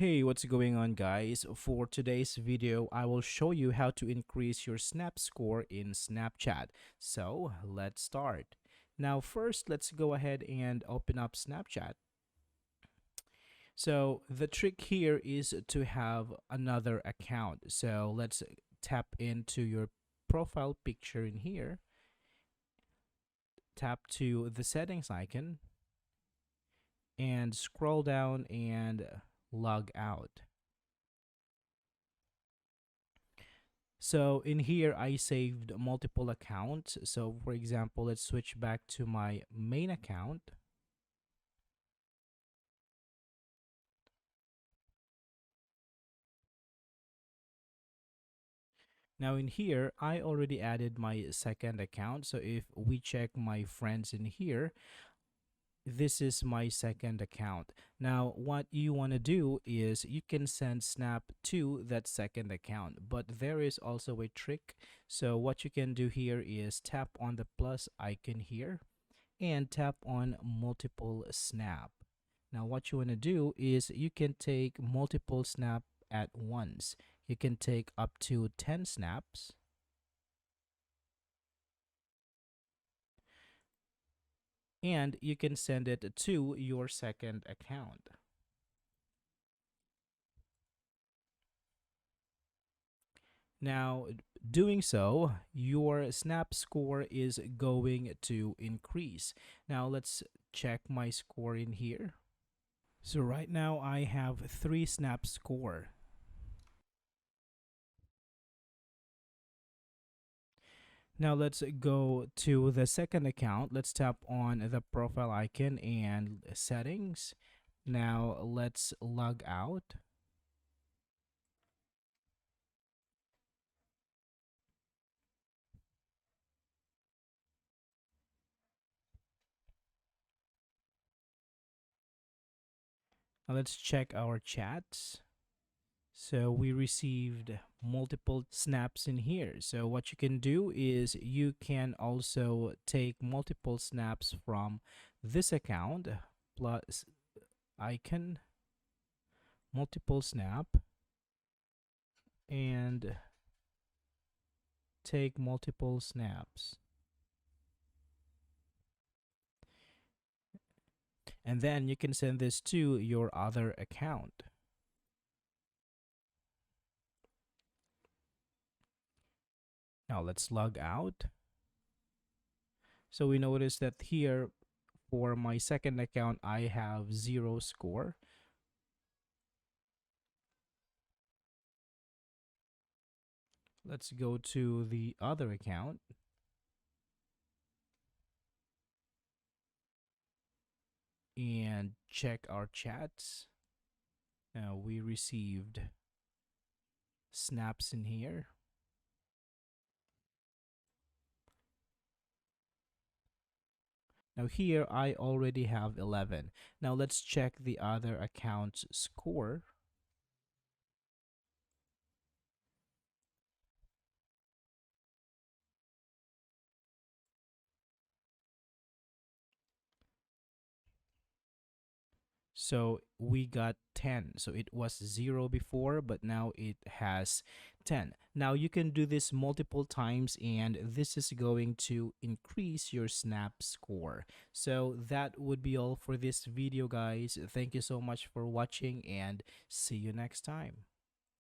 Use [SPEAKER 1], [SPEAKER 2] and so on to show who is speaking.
[SPEAKER 1] Hey, what's going on, guys? For today's video, I will show you how to increase your Snap score in Snapchat. So let's start. Now, first, let's go ahead and open up Snapchat. So the trick here is to have another account. So let's tap into your profile picture in here, tap to the settings icon, and scroll down and log out. So in here, I saved multiple accounts. So for example, let's switch back to my main account. Now in here, I already added my second account. So if we check my friends in here, this is my second account. Now, what you want to do is you can send Snap to that second account, but there is also a trick. So what you can do here is tap on the plus icon here and tap on multiple snap. Now what you want to do is you can take multiple snap at once. You can take up to 10 snaps. And you can send it to your second account. Now, doing so, your snap score is going to increase. Now, let's check my score in here. So right now I have 3 snap score. Now let's go to the second account. Let's tap on the profile icon and settings. Now let's log out. Now let's check our chats. So we received multiple snaps in here. So what you can do is you can also take multiple snaps from this account plus icon, multiple snap, and take multiple snaps. And then you can send this to your other account. Now let's log out. So we notice that here for my second account, I have 0 score. Let's go to the other account. And check our chats. Now we received snaps in here. Now here I already have 11. Now let's check the other account's score. So we got 10. So it was 0 before, but now it has 10. Now you can do this multiple times, and this is going to increase your snap score. So that would be all for this video, guys. Thank you so much for watching, and see you next time.